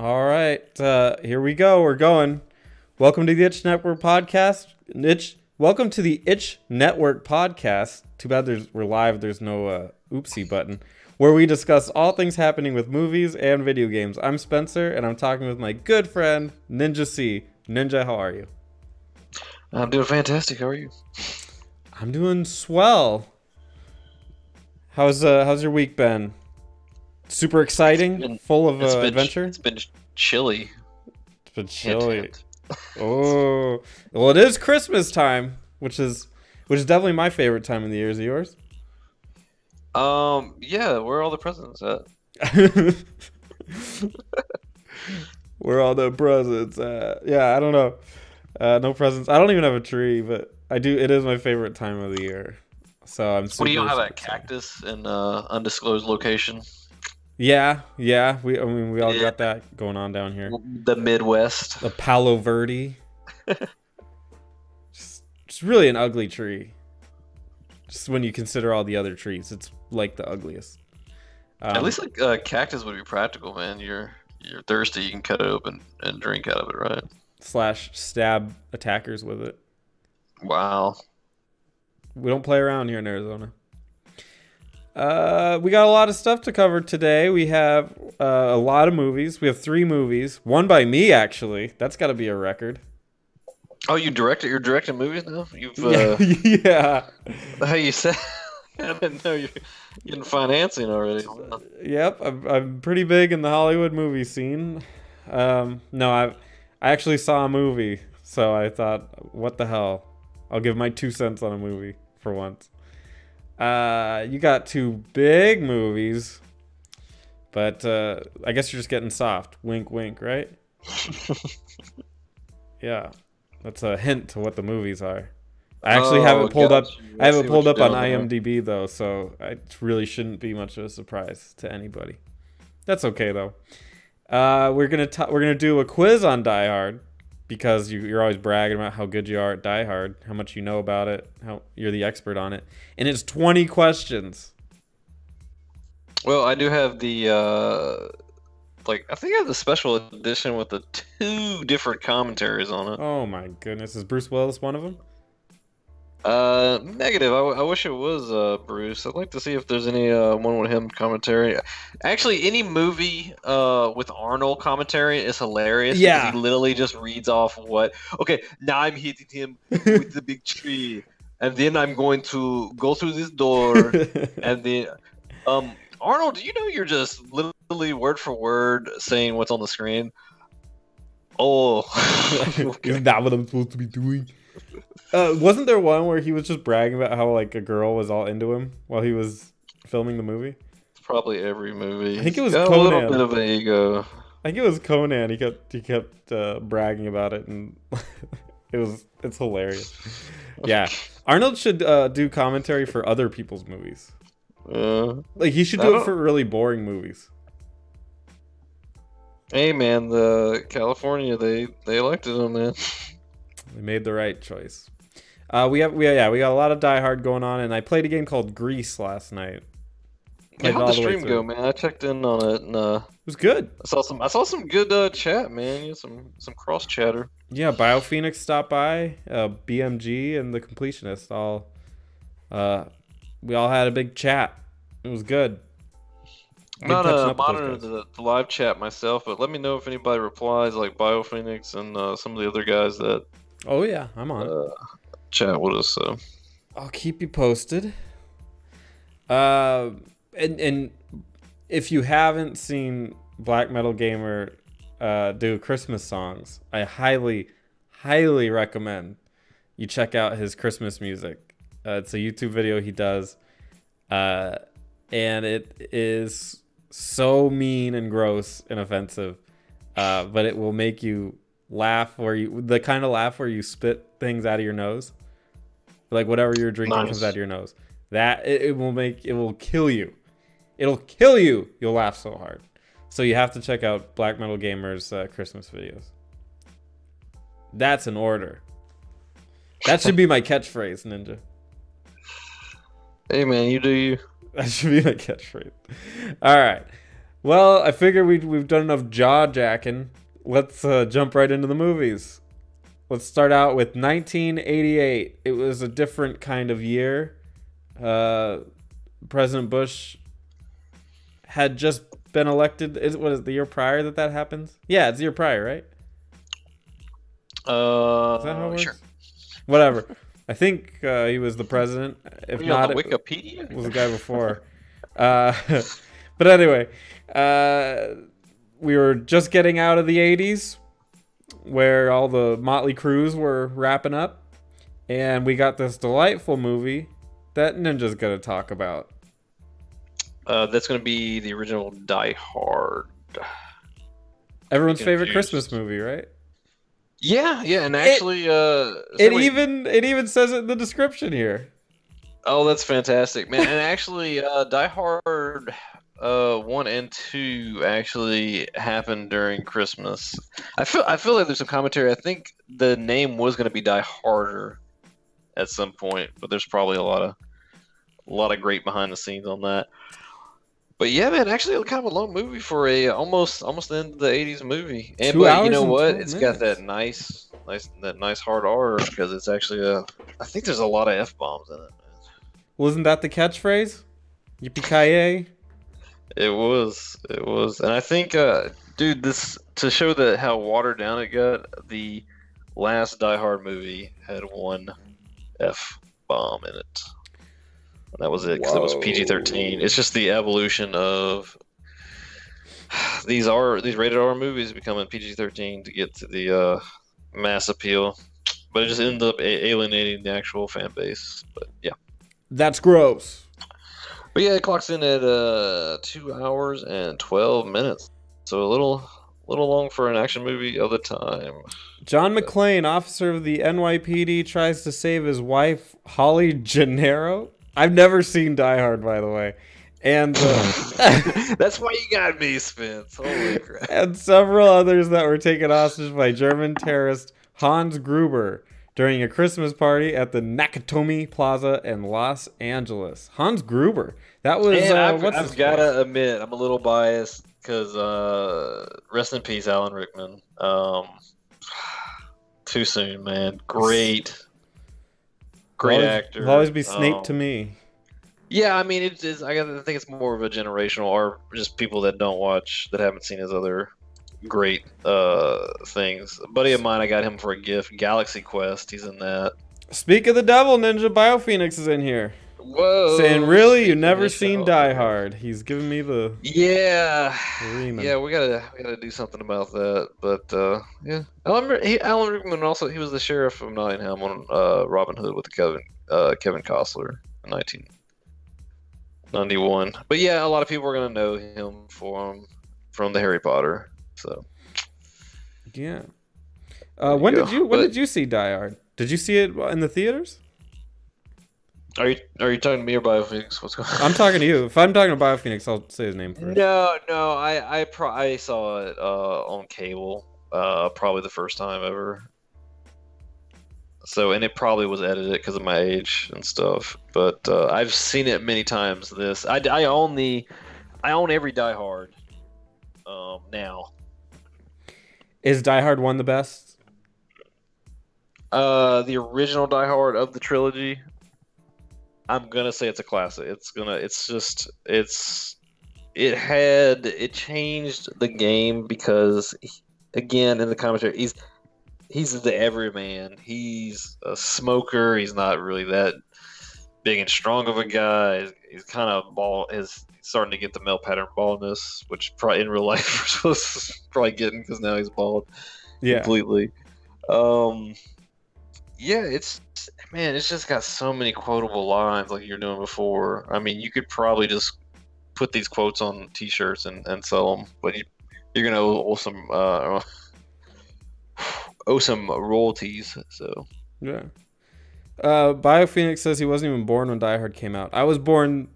All right, here we go. We're going. Welcome to the Itch Network podcast. Welcome to the Itch Network podcast. Too bad we're live. There's no oopsie button. Where we discuss all things happening with movies and video games. I'm Spencer, and I'm talking with my good friend Ninja C. Ninja, how are you? I'm doing fantastic. How are you? I'm doing swell. How's your week been? Super exciting, full of adventure. It's been chilly. It's been chilly. Oh, well, it is Christmas time, which is definitely my favorite time of the year. Is it yours? Yeah. Where are all the presents at? Where are all the presents at? Yeah, I don't know. No presents. I don't even have a tree, but I do. It is my favorite time of the year. So I'm super. What, do you have a excited. cactus in undisclosed location? Yeah. We all got that going on down here. The Midwest. The Palo Verde. It's really an ugly tree. Just when you consider all the other trees, it's like the ugliest. At least like cactus would be practical, man. You're thirsty, you can cut it open and drink out of it, right? / stab attackers with it. Wow. We don't play around here in Arizona. We got a lot of stuff to cover today. We have a lot of movies. We have 3 movies. One by me, actually. That's got to be a record. Oh, you're directing movies now? You've yeah. How you said? I didn't know you're getting financing already. Yep, I'm pretty big in the Hollywood movie scene. No, I actually saw a movie, so I thought, what the hell? I'll give my 2 cents on a movie for once. You got 2 big movies, but I guess you're just getting soft. Wink, wink, right? Yeah, that's a hint to what the movies are. I actually have it pulled up. I have it pulled up on IMDb though, so it really shouldn't be much of a surprise to anybody. That's okay though. We're gonna do a quiz on Die Hard because you're always bragging about how good you are at Die Hard, how much you know about it, how you're the expert on it, and it's 20 questions. Well, I do have the I think I have the special edition with the 2 different commentaries on it. Oh my goodness, is Bruce Willis one of them? Negative. I wish it was Bruce. I'd like to see if there's any one with him commentary. Actually, any movie with Arnold commentary is hilarious. Yeah, because he literally just reads off what. Okay, now I'm hitting him with the big tree, and then I'm going to go through this door, and then Arnold, do you know you're just literally word for word saying what's on the screen? Oh, Isn't that what I'm supposed to be doing? Wasn't there one where he was just bragging about how like a girl was all into him while he was filming the movie? It's probably every movie. I think it was Got Conan. a little bit of an ego. I think it was Conan. He kept bragging about it, and it's hilarious. Yeah, Arnold should do commentary for other people's movies. Like he should do it for really boring movies. Hey man, the California they elected him, man. They made the right choice. We got a lot of Die Hard going on, and I played a game called Gris last night. How'd the stream go, man? I checked in on it, and it was good. I saw some good chat, man. You had some cross chatter. Yeah, BioPhoenix stopped by, BMG, and the Completionist we all had a big chat. It was good. I'm not monitoring the live chat myself, but let me know if anybody replies, like BioPhoenix and some of the other guys that. Oh yeah, I'm on. Chat with us, so I'll keep you posted. And if you haven't seen Black Metal Gamer do Christmas songs, I highly recommend you check out his Christmas music. It's a YouTube video he does, and it is so mean and gross and offensive, but it will make you laugh the kind of laugh where you spit things out of your nose, like whatever you're drinking comes out of your nose. That it will kill you. It'll kill you. You'll laugh so hard. So you have to check out Black Metal Gamer's Christmas videos. That's an order. That should be my catchphrase, Ninja. Hey man, you do you. That should be my catchphrase. All right. Well, I figure we've done enough jaw jacking. Let's jump right into the movies. Let's start out with 1988. It was a different kind of year. President Bush had just been elected. What is it, the year prior that happens? Yeah, it's the year prior, right? Is that how it works? Sure. Whatever. I think he was the president. If not, on Wikipedia? It was the guy before. But anyway, we were just getting out of the 80s, where all the Motley Crues were wrapping up, and we got this delightful movie that Ninja's gonna talk about. That's going to be the original Die Hard. Everyone's favorite Christmas movie, right? Yeah, and actually, it even says it in the description here. Oh, that's fantastic, man! And actually, Die Hard 1 and 2 actually happened during Christmas. I feel like there's some commentary. I think the name was going to be Die Harder at some point, but there's probably a lot of great behind the scenes on that. But yeah, man, actually, kind of a long movie for a almost the end of the '80s movie. And but you know what? It's got that nice hard R because it's actually I think there's a lot of F-bombs in it. Wasn't that the catchphrase? Yippee-ki-yay? It was, and I think, dude, this to show that how watered down it got. The last Die Hard movie had one F-bomb in it. That was it, because it was PG-13. It's just the evolution of these rated R movies becoming PG-13 to get to the mass appeal, but it just ended up alienating the actual fan base. But yeah, that's gross. But yeah, it clocks in at 2 hours and 12 minutes, so a little long for an action movie of the time. John McClane, officer of the NYPD, tries to save his wife Holly Gennaro. I've never seen Die Hard, by the way. And that's why you got me, Spence. Holy crap. And several others that were taken hostage by German terrorist Hans Gruber during a Christmas party at the Nakatomi Plaza in Los Angeles. Hans Gruber. That was I've got to admit, I'm a little biased because rest in peace, Alan Rickman. Too soon, man. Great actor. He'll always be Snape to me. Yeah, I mean, I think it's more of a generational, or just people that haven't seen his other great things. A buddy of mine, I got him for a gift. Galaxy Quest. He's in that. Speak of the devil, Ninja BioPhoenix is in here. Whoa! Saying, really, you've never seen Die Hard? He's giving me the yeah. We gotta do something about that. But yeah, Alan Rickman also, he was the sheriff of Nottingham on Robin Hood with Kevin Costner in 1991. But yeah, a lot of people are gonna know him from the Harry Potter. So yeah. When did you see Die Hard? Did you see it in the theaters? Are you talking to me or BioPhoenix? What's going on? I'm talking to you. If I'm talking to BioPhoenix, I'll say his name first. No, I saw it on cable, probably the first time ever. So, and it probably was edited because of my age and stuff. But I've seen it many times. I own every Die Hard now. Is Die Hard 1 the best? The original Die Hard of the trilogy. I'm gonna say it's a classic. It changed the game because, again, in the commentary, he's the everyman. He's a smoker. He's not really that big and strong of a guy. He's kind of bald. He's starting to get the male pattern baldness, which probably in real life we're supposed to probably getting because now he's bald completely. Yeah, it's just got so many quotable lines like you were doing before. I mean, you could probably just put these quotes on T-shirts and sell them, but you're gonna owe some royalties. So yeah. BioPhoenix says he wasn't even born when Die Hard came out. I was born.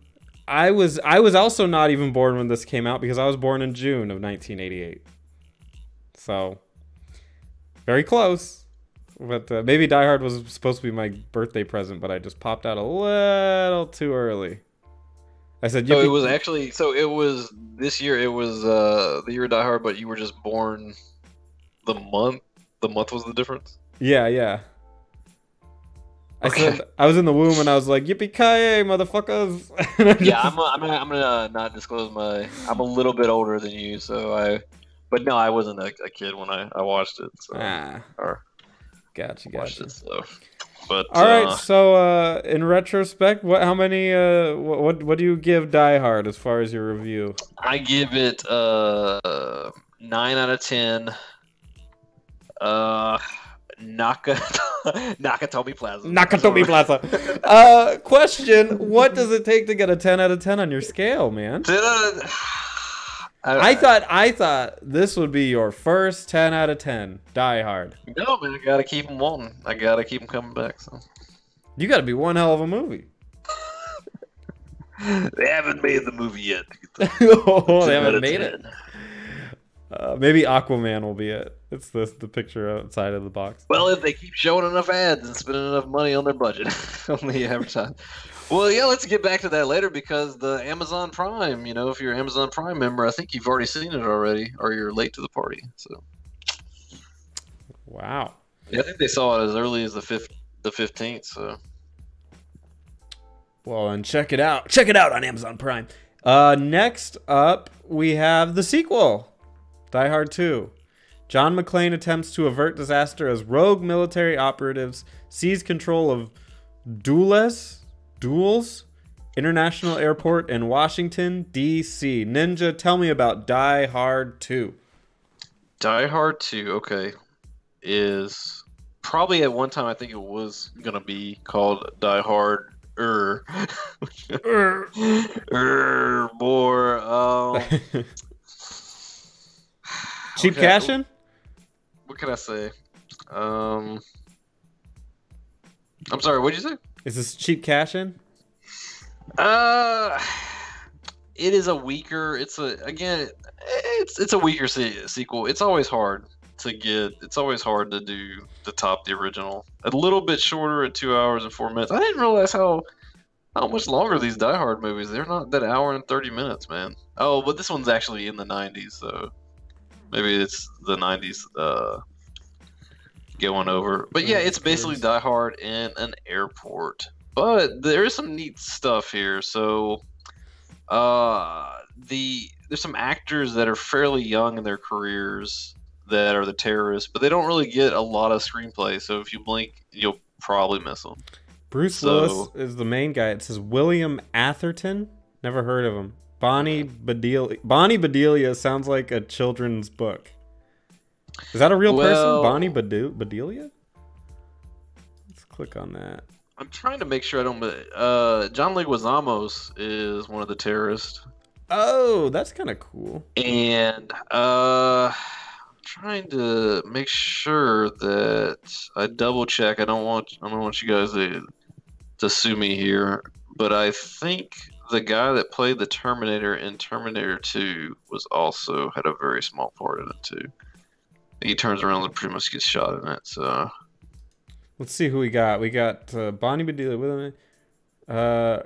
I was also not even born when this came out because I was born in June of 1988. So very close. But maybe Die Hard was supposed to be my birthday present, but I just popped out a little too early. I said, so it was this year it was the year of Die Hard, but you were just born the month. The month was the difference. Yeah, yeah. I Okay. said I was in the womb and I was like, "Yippee-ki-yay, motherfuckers!" Yeah, I'm gonna not disclose my. I'm a little bit older than you, but no, I wasn't a kid when I watched it. So, or gotcha. watched it. So, but all right. So, in retrospect, how many? What do you give Die Hard as far as your review? I give it 9 out of 10. Nakatomi Plaza. Nakatomi Plaza. Question: what does it take to get a 10 out of 10 on your scale, man? I thought this would be your first 10 out of 10. Die Hard. No, man, I gotta keep them wanting. I gotta keep them coming back. So you gotta be one hell of a movie. They haven't made the movie yet. Oh, they haven't made it. Maybe Aquaman will be it. It's the picture outside of the box. Well, if they keep showing enough ads and spending enough money on their budget on the advertising. Well, yeah, let's get back to that later because the Amazon Prime, if you're an Amazon Prime member, I think you've already seen it already, or you're late to the party. So, wow. Yeah, I think they saw it as early as the 15th. So, well, and check it out. Check it out on Amazon Prime. Next up, we have the sequel, Die Hard 2. John McClane attempts to avert disaster as rogue military operatives seize control of Dulles International Airport in Washington, D.C. Ninja, tell me about Die Hard 2. Die Hard 2, okay, is probably at one time I think it was going to be called Die Hard more. Cheap cash-in? What can I say? I'm sorry, what'd you say? Is this cheap cash-in? It is a weaker. It's a weaker sequel. It's always hard to get. It's always hard to do to top the original. A little bit shorter at 2 hours and 4 minutes. I didn't realize how much longer these Die Hard movies. They're not that hour and 30 minutes, man. Oh, but this one's actually in the 90s, so maybe it's the 90s going over. But yeah, it's basically Die Hard in an airport. But there is some neat stuff here. So, there's some actors that are fairly young in their careers that are the terrorists, but they don't really get a lot of screenplay. So if you blink, you'll probably miss them. Bruce Willis is the main guy. It says William Atherton. Never heard of him. Bonnie Bedelia sounds like a children's book. Is that a real person? Bonnie Bedelia? Let's click on that. I'm trying to make sure I don't. John Leguizamo is one of the terrorists. Oh, that's kind of cool. And trying to make sure that I double check. I don't want you guys to sue me here, but I think the guy that played the Terminator in Terminator 2 had a very small part in it too. He turns around and pretty much gets shot in it. So let's see who we got. We got Bonnie Bedelia with him.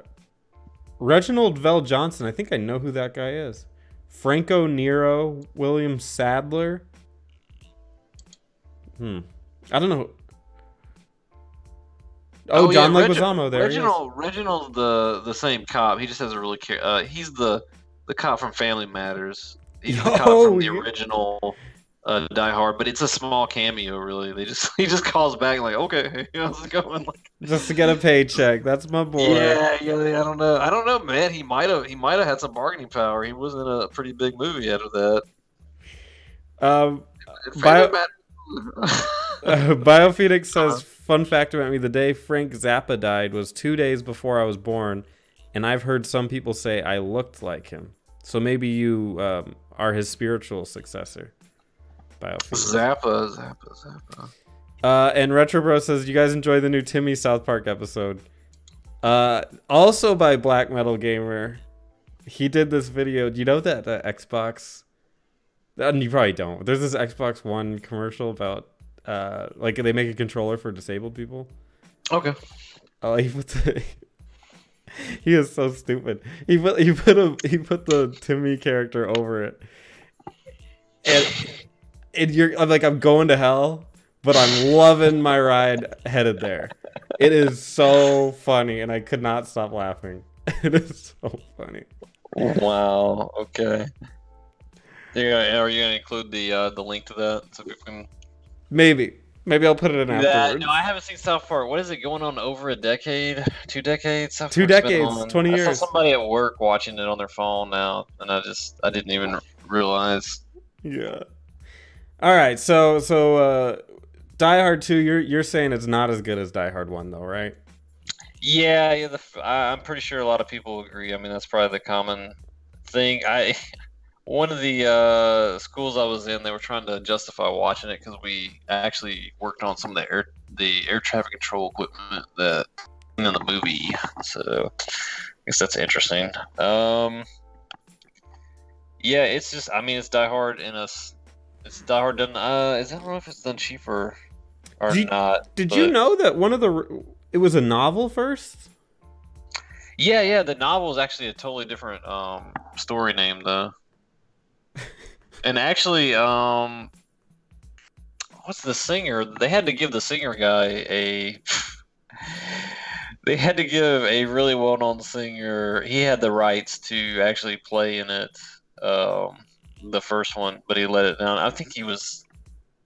Reginald Vell Johnson. I think I know who that guy is. Franco Nero, William Sadler. I don't know. Oh, John Leguizamo there. Reginald's the same cop. He just has a really he's the cop from Family Matters. He's the cop from the original Die Hard, but it's a small cameo. Really, he just calls back like, "Okay, hey, how's it going?" Like, just to get a paycheck. That's my boy. Yeah. I don't know, man. He might have had some bargaining power. He was in a pretty big movie out of that. BioPhoenix says, fun fact about me, the day Frank Zappa died was 2 days before I was born, and I've heard some people say I looked like him. So maybe you are his spiritual successor. BioPhoenix. Zappa. And Retrobro says, you guys enjoy the new Timmy South Park episode. Also by Black Metal Gamer. He did this video. Do you know that Xbox... You probably don't. There's this Xbox One commercial about like they make a controller for disabled people. Okay. He is so stupid. He put the Timmy character over it, and I'm like, I'm going to hell, but I'm loving my ride headed there. It is so funny, and I could not stop laughing. It is so funny. Wow. Okay. Are you gonna include the link to that so people can? Maybe I'll put it in afterwards. No, I haven't seen South Park. What is it going on over a decade? 2 decades? South 2 Park's been decades, on. 20 years. I saw somebody at work watching it on their phone now, and I didn't even realize. Yeah. All right. So Die Hard 2, you're saying it's not as good as Die Hard 1 though, right? Yeah. I'm pretty sure a lot of people agree. I mean, that's probably the common thing. One of the schools I was in, they were trying to justify watching it because we actually worked on some of the air traffic control equipment that in the movie. So I guess that's interesting. Yeah, it's just, I mean, it's Die Hard it's Die Hard done. I don't know if it's done cheaper or not. Did you know that it was a novel first? Yeah. The novel is actually a totally different story name though. And actually, what's the singer? They had to give the singer guy they had to give a really well-known singer. He had the rights to actually play in it, the first one, but he let it down. I think he was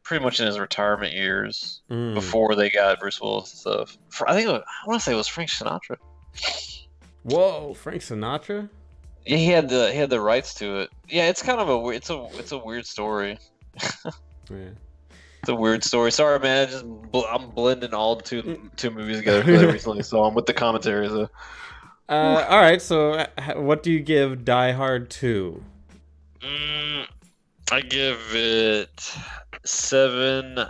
pretty much in his retirement years before they got Bruce Willis and stuff. I want to say it was Frank Sinatra. Whoa, Frank Sinatra? Yeah, he had the rights to it. Yeah, it's kind of it's a weird story. Yeah. It's a weird story. Sorry, man. I'm blending all two movies together because I recently saw them with the commentary. So. All right. So, what do you give Die Hard 2? I give it 7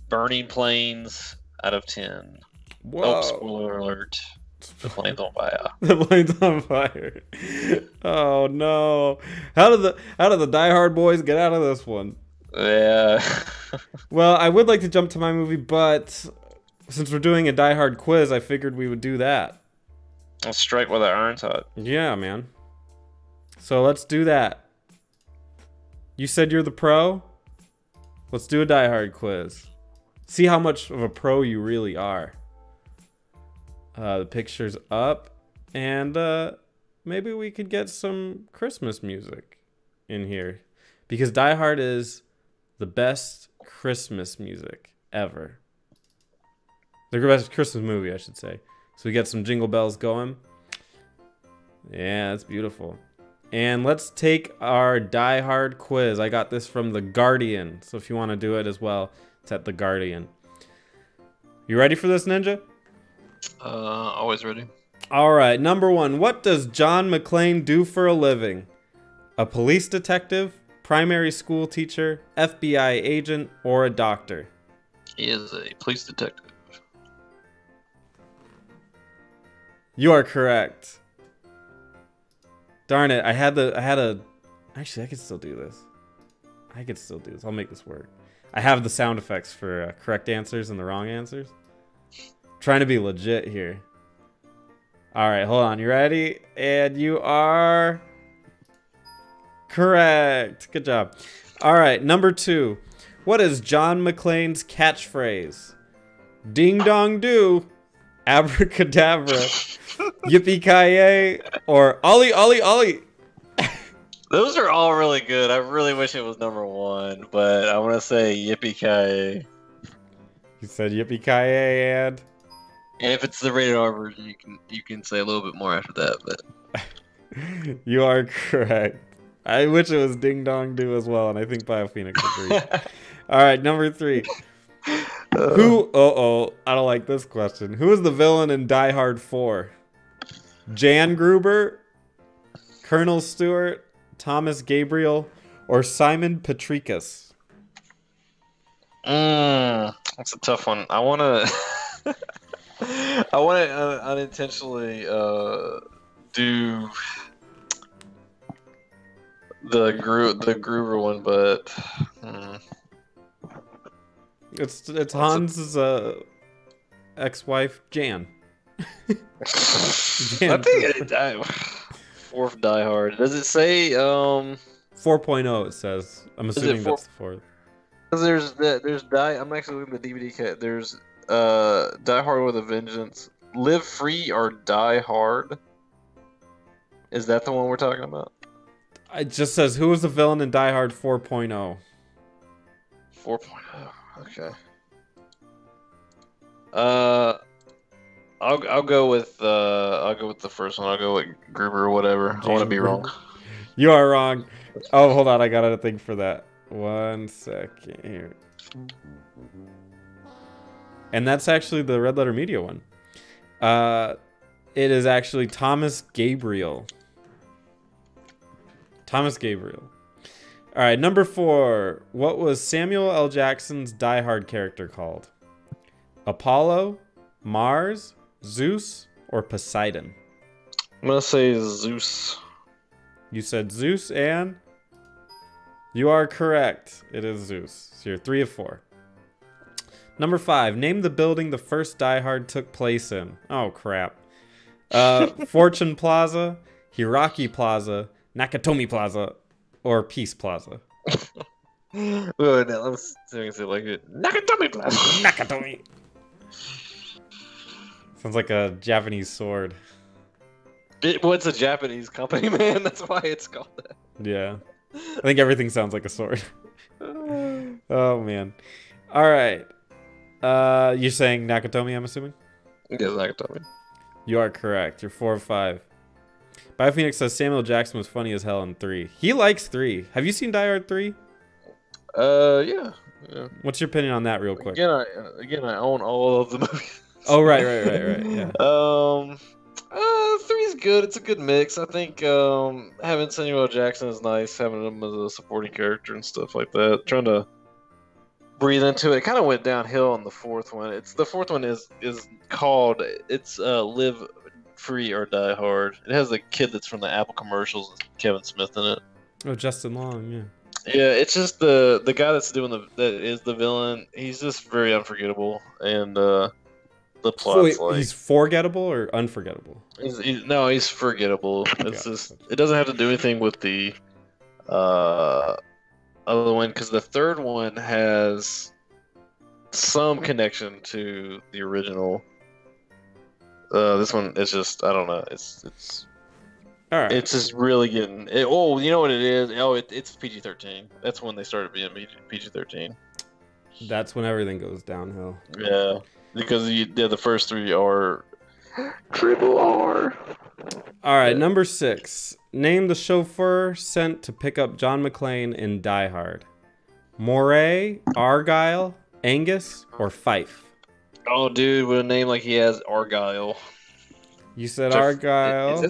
burning planes out of 10. Whoa. Oh, spoiler alert. The plane's on fire. The plane's on fire. Oh no! How did the Die Hard boys get out of this one? Yeah. Well, I would like to jump to my movie, but since we're doing a Die Hard quiz, I figured we would do that. Let's strike while the iron's hot. Yeah, man. So let's do that. You said you're the pro? Let's do a Die Hard quiz. See how much of a pro you really are. The picture's up, and maybe we could get some Christmas music in here, because Die Hard is the best Christmas music ever. The best Christmas movie, I should say. So we get some jingle bells going. Yeah, that's beautiful. And let's take our Die Hard quiz. I got this from The Guardian, so if you want to do it as well, it's at The Guardian. You ready for this, Ninja? Always ready. All right, number 1. What does John McClane do for a living? A police detective, primary school teacher, FBI agent, or a doctor? He is a police detective. You are correct. Darn it, actually, I could still do this. I'll make this work. I have the sound effects for correct answers and the wrong answers. Trying to be legit here. All right, hold on. You ready? And you are correct. Good job. All right, number 2. What is John McClane's catchphrase? Ding dong do, abracadabra, yippee-ki-yay, or ollie ollie ollie? Those are all really good. I really wish it was number 1, but I want to say yippee-ki-yay. You said yippee-ki-yay, and if it's the rated R version, you can say a little bit more after that. But you are correct. I wish it was ding dong do as well, and I think BioPhoenix agrees. All right, number 3. Who? I don't like this question. Who is the villain in Die Hard 4? Jan Gruber, Colonel Stewart, Thomas Gabriel, or Simon Petricus? That's a tough one. I want to unintentionally do the Gruber one, but it's Hans's ex-wife Jan. I think fourth Die Hard. Does it say 4.0 it says. I'm is it assuming four? that's the fourth. Because there's Die. I'm actually looking at the DVD cat. There's Die Hard with a Vengeance, Live Free or Die Hard. Is that the one we're talking about? It just says who was the villain in Die Hard 4.0. 4.0. Okay. I'll go with the first one. I'll go with Gruber or whatever. I want to be wrong. You are wrong. Oh, hold on. I got a thing for that. 1 second here. And that's actually the Red Letter Media one. It is actually Thomas Gabriel. Thomas Gabriel. All right, number 4. What was Samuel L. Jackson's Die Hard character called? Apollo, Mars, Zeus, or Poseidon? I'm gonna say Zeus. You said Zeus, and you are correct. It is Zeus. So you're 3 of 4. Number 5. Name the building the first Die Hard took place in. Oh, crap. Fortune Plaza, Hiraki Plaza, Nakatomi Plaza, or Peace Plaza. Oh, no, let's say it like it. Nakatomi Plaza. Nakatomi. Sounds like a Japanese sword. It's a Japanese company, man. That's why it's called that. Yeah. I think everything sounds like a sword. Oh, man. All right. You're saying Nakatomi, I'm assuming? Yeah, Nakatomi. You are correct. You're 4 of 5. BioPhoenix says Samuel Jackson was funny as hell in 3. He likes 3. Have you seen Die Hard 3? Yeah. What's your opinion on that, real quick? Again, I own all of the movies. Oh, right. Yeah. 3 is good. It's a good mix. I think having Samuel L. Jackson is nice. Having him as a supporting character and stuff like that. Trying to breathe into it. Kind of went downhill on the 4th one. The 4th one is called Live Free or Die Hard. It has a kid that's from the Apple commercials, Kevin Smith in it. Oh, Justin Long, yeah. Yeah, it's just the guy that is the villain. He's just very unforgettable, and the plot's he's forgettable or unforgettable? He's forgettable. It's just it doesn't have to do anything with the other one, because the 3rd one has some connection to the original. This one is just, I don't know. It's all right. It's just really getting. You know what it is? It's PG-13. That's when they started being PG-13. That's when everything goes downhill. Yeah, because the first 3 are triple R. All right, number 6. Name the chauffeur sent to pick up John McClane in Die Hard. Moray, Argyle, Angus, or Fife? Oh, dude, with a name like he has, Argyle. You said Argyle.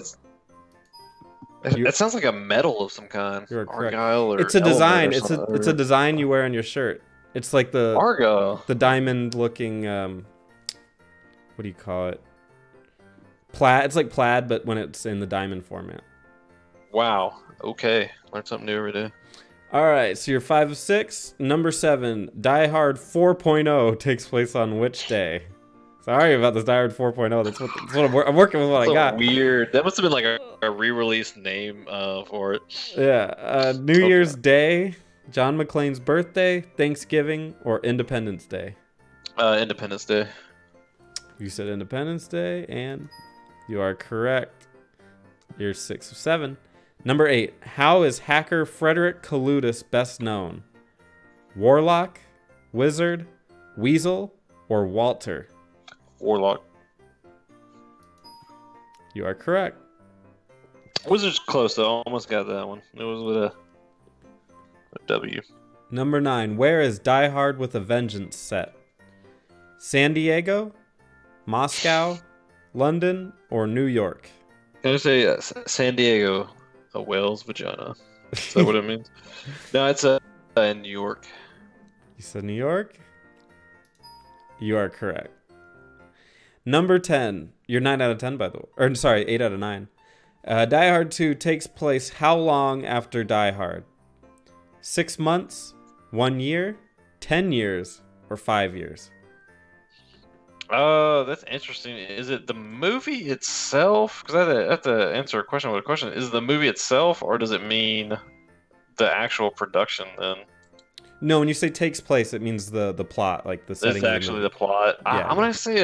That sounds like a metal of some kind. You're correct. Argyle, or it's a design. It's a design you wear on your shirt. It's like the Argyle, the diamond-looking. What do you call it? Plaid. It's like plaid, but when it's in the diamond format. Wow. Okay, learn something new every day. All right, so you're 5 of 6. Number 7, Die Hard 4.0 takes place on which day? Sorry about this Die Hard 4.0. That's what I'm working with. What I got. Weird. That must have been like a re-release name for it. Yeah. New Year's Day, John McClane's birthday, Thanksgiving, or Independence Day? Independence Day. You said Independence Day, and you are correct. You're 6 of 7. Number 8. How is hacker Frederick Kaludis best known? Warlock, Wizard, Weasel, or Walter? Warlock. You are correct. Wizard's close though. Almost got that one. It was with a W. Number 9. Where is Die Hard with a Vengeance set? San Diego, Moscow, London, or New York? Can I say San Diego, a whale's vagina? Is that what it means? No, it's in New York. You said New York? You are correct. Number 10. You're 9 out of 10, by the way. Or, sorry, 8 out of 9. Die Hard 2 takes place how long after Die Hard? 6 months, 1 year, 10 years, or 5 years? That's interesting. Is it the movie itself? Because I have to answer a question with a question. Is it the movie itself, or does it mean the actual production then? No, when you say takes place, it means the plot, like the setting It's of the actually movie. the plot. Yeah. I'm gonna say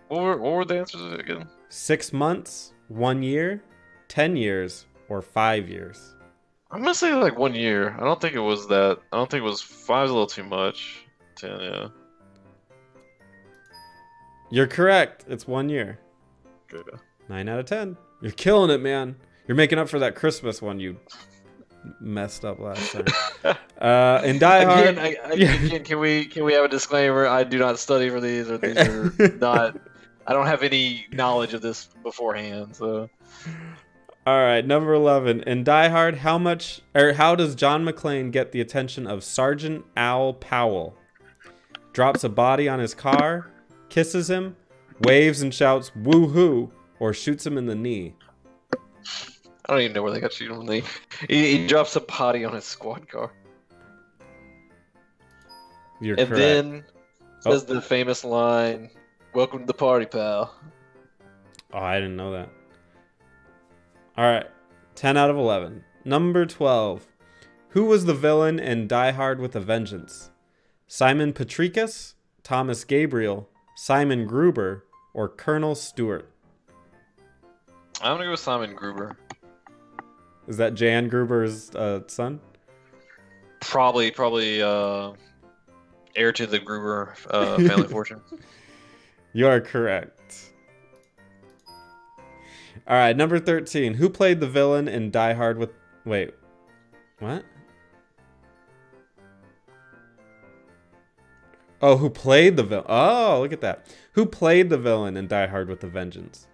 what were the answers again? 6 months, 1 year, 10 years, or 5 years. I'm gonna say like 1 year. I don't think it was that. I don't think it was five's a little too much. 10, yeah. You're correct. It's 1 year. Good. 9 out of 10. You're killing it, man. You're making up for that Christmas one you messed up last time. In Die Hard. Again, can we have a disclaimer? I do not study for these, or these are not. I don't have any knowledge of this beforehand. So, All right, number 11. In Die Hard, how does John McClane get the attention of Sergeant Al Powell? Drops a body on his car, kisses him, waves and shouts "woo-hoo," or shoots him in the knee. I don't even know where they got shoot him in the. He drops a potty on his squad car. You're and correct. Then says the famous line, "Welcome to the party, pal." Oh, I didn't know that. All right, 10 out of 11. Number 12. Who was the villain in Die Hard with a Vengeance? Simon Petrikis, Thomas Gabriel, Simon Gruber, or Colonel Stewart? I'm gonna go with Simon Gruber. Is that Jan Gruber's son? Probably heir to the Gruber family fortune. You are correct. All right, number 13. Who played the villain in Die Hard with... Wait. What? Oh, who played the villain? Oh, look at that. Who played the villain in Die Hard with a Vengeance?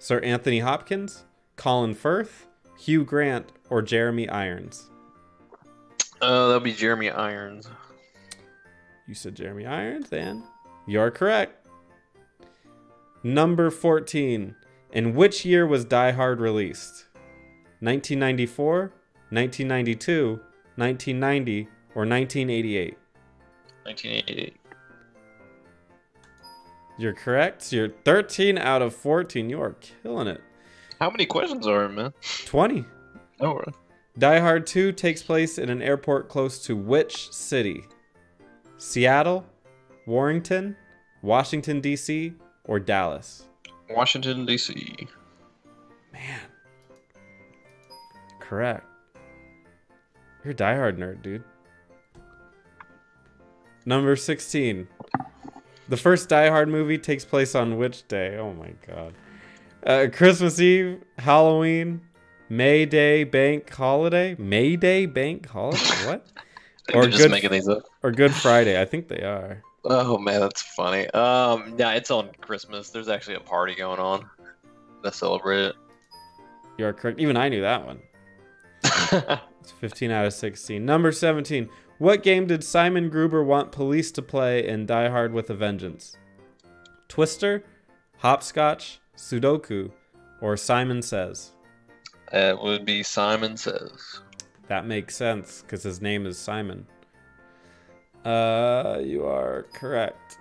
Sir Anthony Hopkins, Colin Firth, Hugh Grant, or Jeremy Irons? That'll be Jeremy Irons. You said Jeremy Irons, and you're correct. Number 14. In which year was Die Hard released? 1994, 1992, 1990, or 1988? 1988. You're correct. So you're 13 out of 14. You are killing it. How many questions are there, man? 20. Oh, really? Die Hard 2 takes place in an airport close to which city? Seattle, Warrington, Washington, D.C., or Dallas? Washington, D.C. Man. Correct. You're a Die Hard nerd, dude. Number 16. The first Die Hard movie takes place on which day? Oh my god. Christmas Eve, Halloween, May Day Bank Holiday? May Day Bank Holiday? What? Or just making these up. Or Good Friday. I think they are. Oh man, that's funny. Yeah, it's on Christmas. There's actually a party going on to celebrate it. You are correct. Even I knew that one. It's 15 out of 16. Number 17. What game did Simon Gruber want police to play in Die Hard with a Vengeance? Twister, Hopscotch, Sudoku, or Simon Says? It would be Simon Says. That makes sense because his name is Simon. You are correct.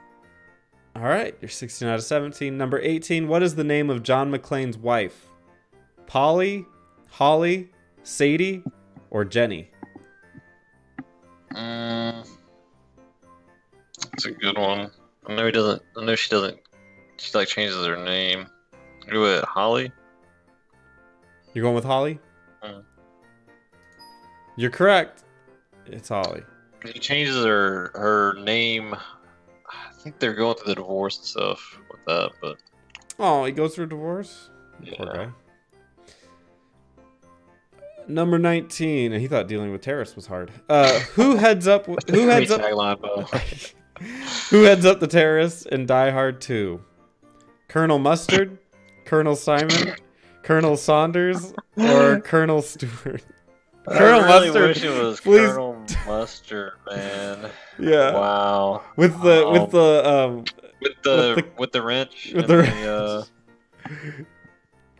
All right, you're 16 out of 17. Number 18. What is the name of John McClane's wife? Polly, Holly, Sadie, or Jenny? That's a good one. I know he doesn't. I know she doesn't. She like changes her name. Go with Holly. You're going with Holly? You're correct. It's Holly. She changes her name. I think they're going through the divorce and stuff with that, but Oh, he goes through a divorce? yeah. Poor guy. Number 19, and he thought dealing with terrorists was hard. Who heads up? Who heads up? Tagline, Bo. Who heads up the terrorists in Die Hard 2? Colonel Mustard, Colonel Simon, Colonel Saunders, or Colonel Stewart? Colonel I really Mustard. wish it was Please. Colonel Mustard, man. Yeah. Wow. With the With the wrench. with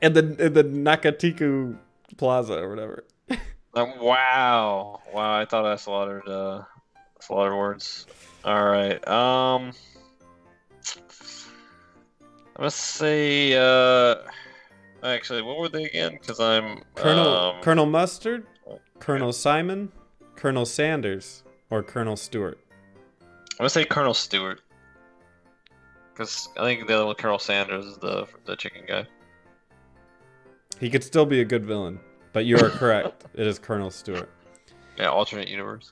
and the and the Nakatiku Plaza or whatever. Wow. I thought I slaughtered words. All right. I'm gonna say. Actually, what were they again? Because I'm. Colonel Mustard, Colonel Simon, Colonel Sanders, or Colonel Stewart. I'm gonna say Colonel Stewart. Because I think the other one, Colonel Sanders, is the chicken guy. He could still be a good villain, but you are correct. It is Colonel Stewart. Yeah, alternate universe.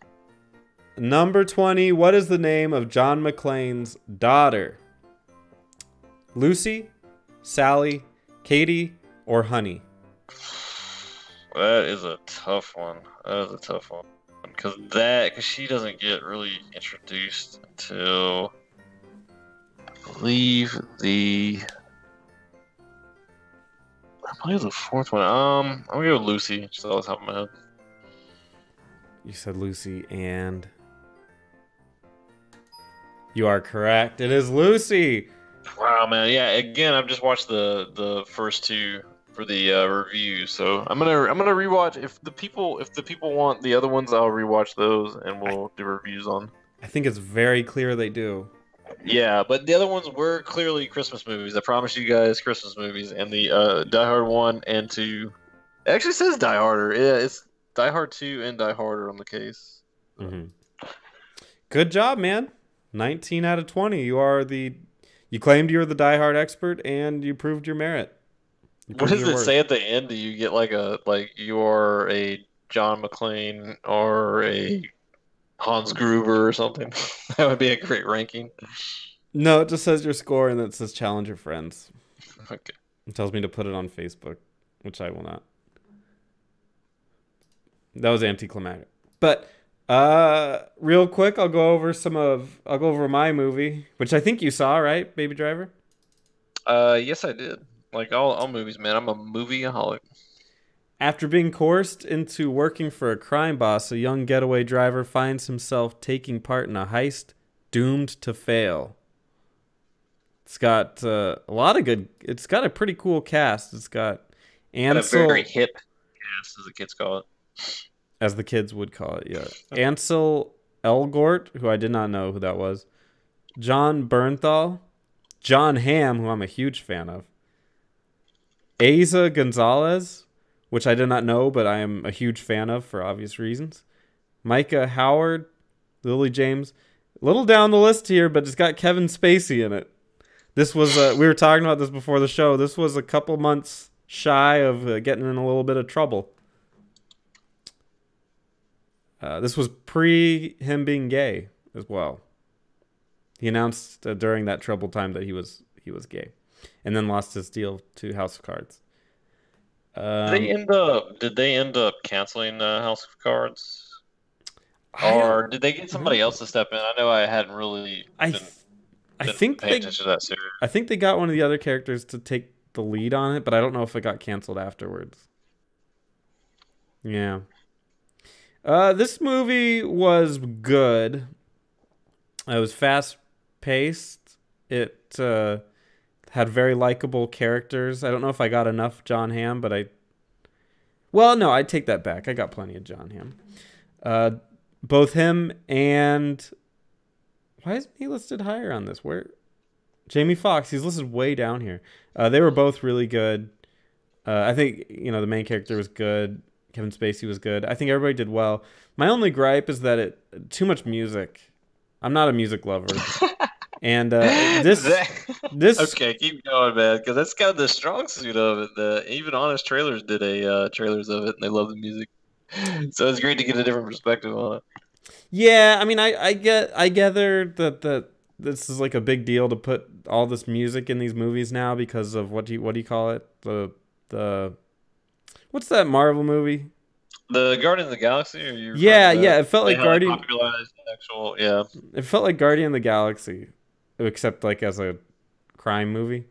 Number 20. What is the name of John McClane's daughter? Lucy, Sally, Katie, or Honey? That is a tough one. That is a tough one. Because she doesn't get really introduced until, I believe the fourth one. I'm gonna go with Lucy. Just off the top of my head. You said Lucy, and you are correct. It is Lucy. Wow, man. Yeah. Again, I've just watched the first two for the review, so I'm gonna rewatch. If the people want the other ones, I'll rewatch those, and we'll do reviews on. I think it's very clear they do. Yeah, but the other ones were clearly Christmas movies. I promise you guys, Christmas movies, and the Die Hard 1 and 2. It actually says Die Harder. Yeah, it's Die Hard 2 and Die Harder on the case. Mm-hmm. Good job, man. 19 out of 20. You claimed you were the Die Hard expert, and you proved your merit. What does it say at the end? Do you get like you are a John McClane or a Hans Gruber or something? That would be a great ranking. No, it just says your score, and it says challenge your friends. Okay. It tells me to put it on Facebook, which I will not. That was anticlimactic. But real quick, I'll go over my movie, which I think you saw, right, Baby Driver? Yes, I did. Like all movies, man. I'm a movieaholic. After being coerced into working for a crime boss, a young getaway driver finds himself taking part in a heist doomed to fail. It's got a lot of good. It's got a pretty cool cast. It's got Ansel, a very hip cast, as the kids call it. As the kids would call it, yeah. Ansel Elgort, who I did not know who that was. John Bernthal, John Hamm, who I'm a huge fan of. Eiza Gonzalez, which I did not know, but I am a huge fan of for obvious reasons. Micah Howard, Lily James. A little down the list here, but it's got Kevin Spacey in it. This was, we were talking about this before the show. This was a couple months shy of getting in a little bit of trouble. This was pre him being gay as well. He announced during that troubled time that he was gay, and then lost his deal to House of Cards. Did they end up canceling House of Cards, or did they get somebody else to step in? I know I hadn't really. I think pay attention to that series. I think they got one of the other characters to take the lead on it, but I don't know if it got canceled afterwards. Yeah. This movie was good. It was fast-paced. It had very likable characters. I don't know if I got enough John Hamm, but well, no, I take that back. I got plenty of John Hamm. Both him and... Why isn't he listed higher on this? Where? Jamie Foxx, he's listed way down here. They were both really good. I think, the main character was good. Kevin Spacey was good. I think everybody did well. My only gripe is that too much music. I'm not a music lover. And this okay, keep going, man, because that's kind of the strong suit of it. Even Honest Trailers did a trailers of it, and they love the music. So it's great to get a different perspective on it. Yeah, I mean, I gather that this is like a big deal to put all this music in these movies now because of what do you call it? The what's that Marvel movie? The Guardian of the Galaxy? Yeah. It felt like Guardian. Yeah. It felt like Guardian of the Galaxy, except like as a crime movie,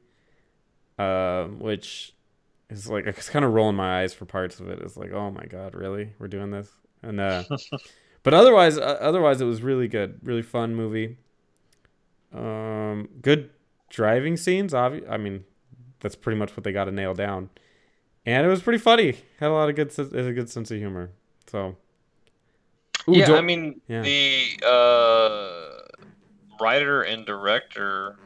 which is like it's kind of rolling my eyes for parts of it. It's like, oh my god, really? We're doing this? And but otherwise, it was really good, really fun movie. Good driving scenes. I mean, that's pretty much what they got to nail down. And it was pretty funny. Had a lot of a good sense of humor. So, the writer and director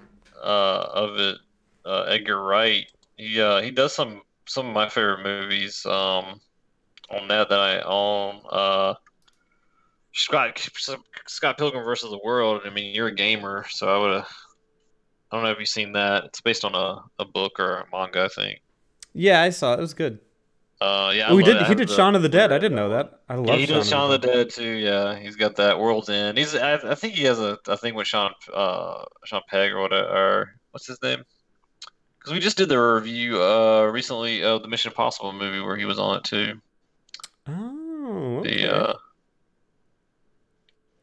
of it, Edgar Wright. He does some of my favorite movies on that I own. Scott Scott Pilgrim versus the World. I mean, you're a gamer, so I don't know if you've seen that. It's based on a book or a manga, I think. Yeah, I saw it. It was good. Yeah, I Oh, he love it. did. I He have did the Shaun of the Dead. I Blu-ray of didn't that know one. that. I Yeah, love he does Shaun of the Shaun of Dead. the Dead too. Yeah, he's got that World's End. I think he has a thing with Sean Pegg or whatever. Or, what's his name? Because we just did the review recently of the Mission Impossible movie where he was on it too. Oh, The okay.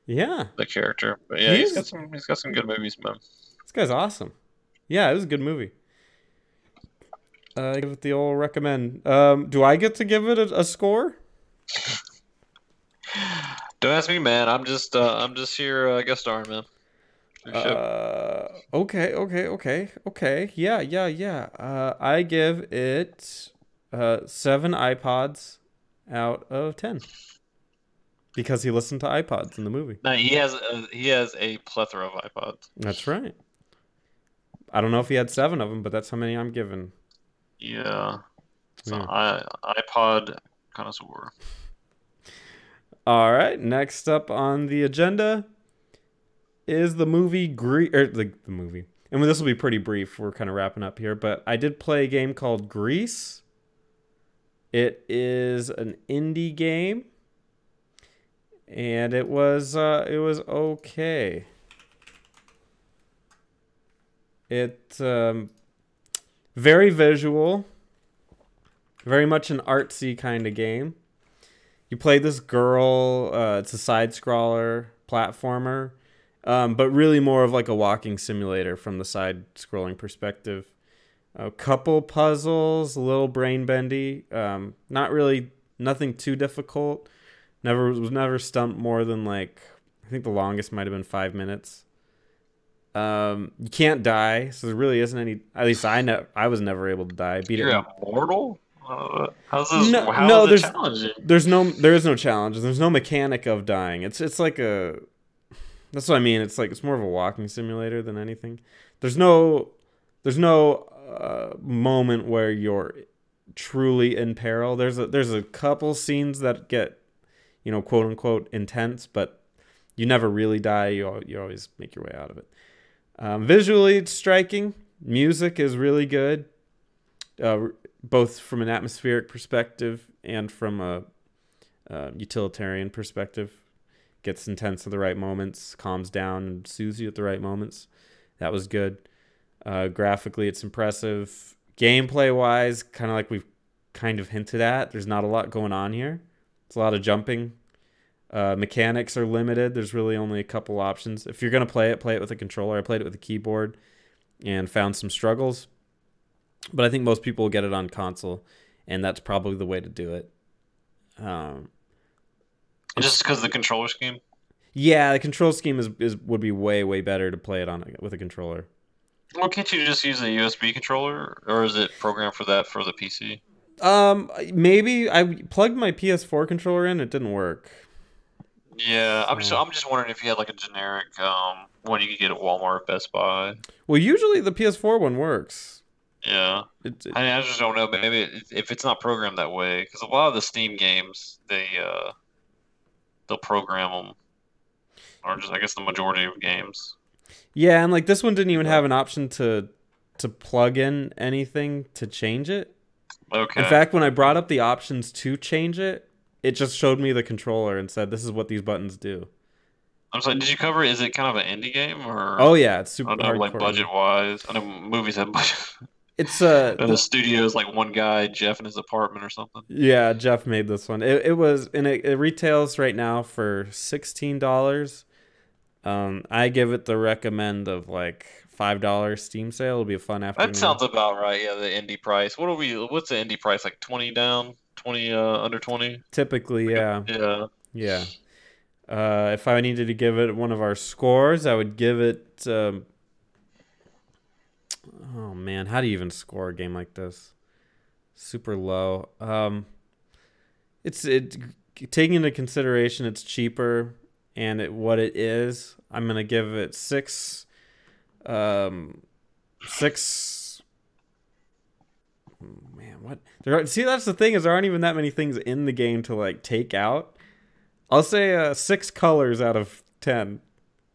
Yeah, the character. But yeah, he is. he's got some good movies, man. This guy's awesome. Yeah, it was a good movie. Give it the old recommend. Do I get to give it a score? Don't ask me, man. I'm just here guest starring, man. Your show. Okay. Yeah. I give it 7 iPods out of 10 because he listened to iPods in the movie. No, he has a plethora of iPods. That's right. I don't know if he had 7 of them, but that's how many I'm giving. Yeah. So Yeah. iPod connoisseur. All right. Next up on the agenda is the movie Gris, or the movie. And this will be pretty brief. We're kind of wrapping up here, but I did play a game called Gris. It is an indie game, and it was okay. It very visual, very much an artsy kind of game. You play this girl. It's a side scroller platformer, but really more of like a walking simulator from the side scrolling perspective. A couple puzzles, a little brain bendy. Not really, nothing too difficult. Was never stumped more than like, I think the longest might have been 5 minutes. You can't die, so there really isn't any. At least I was never able to die. Beat You're it. immortal? No, How is it challenging? there is no challenge. There's no mechanic of dying. It's like a. That's what I mean. It's like it's more of a walking simulator than anything. There's no moment where you're truly in peril. There's a couple scenes that get, quote unquote intense, but you never really die. You always make your way out of it. Visually, it's striking. Music is really good, both from an atmospheric perspective and from a utilitarian perspective. Gets intense at the right moments, calms down, and soothes you at the right moments. That was good. Graphically, it's impressive. Gameplay-wise, kind of like we've kind of hinted at, there's not a lot going on here. It's a lot of jumping. Mechanics are limited. There's really only a couple options. If you're going to play it with a controller. I played it with a keyboard and found some struggles. But I think most people will get it on console, and that's probably the way to do it. Just because the controller scheme? Yeah, the control scheme would be way better to play it with a controller. Well, can't you just use a USB controller, or is it programmed for that for the PC? Maybe I plugged my PS4 controller in. It didn't work. Yeah, I'm just wondering if you had like a generic one you could get at Walmart, Best Buy. Well, usually the PS4 one works. Yeah, I just don't know. But maybe if it's not programmed that way, because a lot of the Steam games they'll program them, or just I guess the majority of games. Yeah, and like this one didn't even have an option to plug in anything to change it. Okay. In fact, when I brought up the options to change it, it just showed me the controller and said, "This is what these buttons do." I'm sorry. Did you cover? Is it kind of an indie game, or? Oh yeah, it's super I don't know, like hardcore. budget wise. I know movies have budget. It's the studio is like one guy, Jeff, in his apartment or something. Yeah, Jeff made this one. It was, and it retails right now for $16. I give it the recommend of like $5 Steam sale. It'll be a fun afternoon. That sounds about right. Yeah, the indie price. What's the indie price? Like 20 down, 20 under 20. Typically, yeah. Yeah. If I needed to give it one of our scores, I would give it. Oh man, how do you even score a game like this? Super low. It's taking into consideration it's cheaper and what it is. I'm gonna give it six Man, what? See, that's the thing is there aren't even that many things in the game to like take out. I'll say 6 colors out of 10.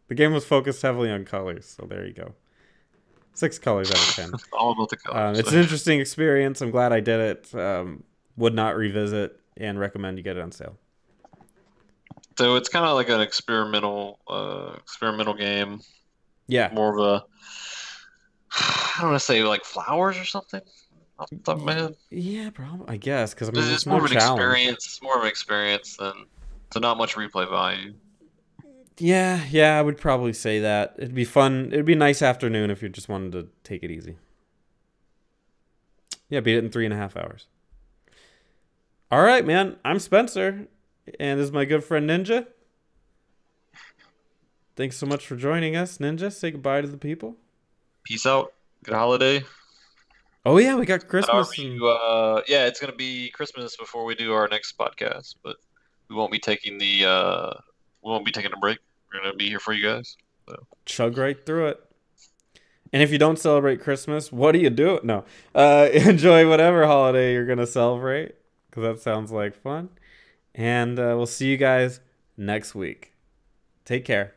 The game was focused heavily on colors, so there you go. 6 colors out of 10. All about the colors. It's an interesting experience. I'm glad I did it. Would not revisit and recommend you get it on sale. So it's kind of like an experimental game. Yeah. More of a, I don't want to say like flowers or something off the top of my head. Yeah, probably. I guess because I mean, It's there's just more no of an challenge. experience. It's more of an experience than so not much replay value. Yeah, I would probably say that. It'd be fun. It'd be a nice afternoon if you just wanted to take it easy. Yeah, beat it in 3.5 hours. All right, man. I'm Spencer, and this is my good friend Ninja. Thanks so much for joining us, Ninja. Say goodbye to the people. Peace out. Good holiday. Oh yeah, we got Christmas. Yeah, it's gonna be Christmas before we do our next podcast, but we won't be taking a break. We're gonna be here for you guys. So. Chug right through it. And if you don't celebrate Christmas, what do you do? No, enjoy whatever holiday you're gonna celebrate, because that sounds like fun. And we'll see you guys next week. Take care.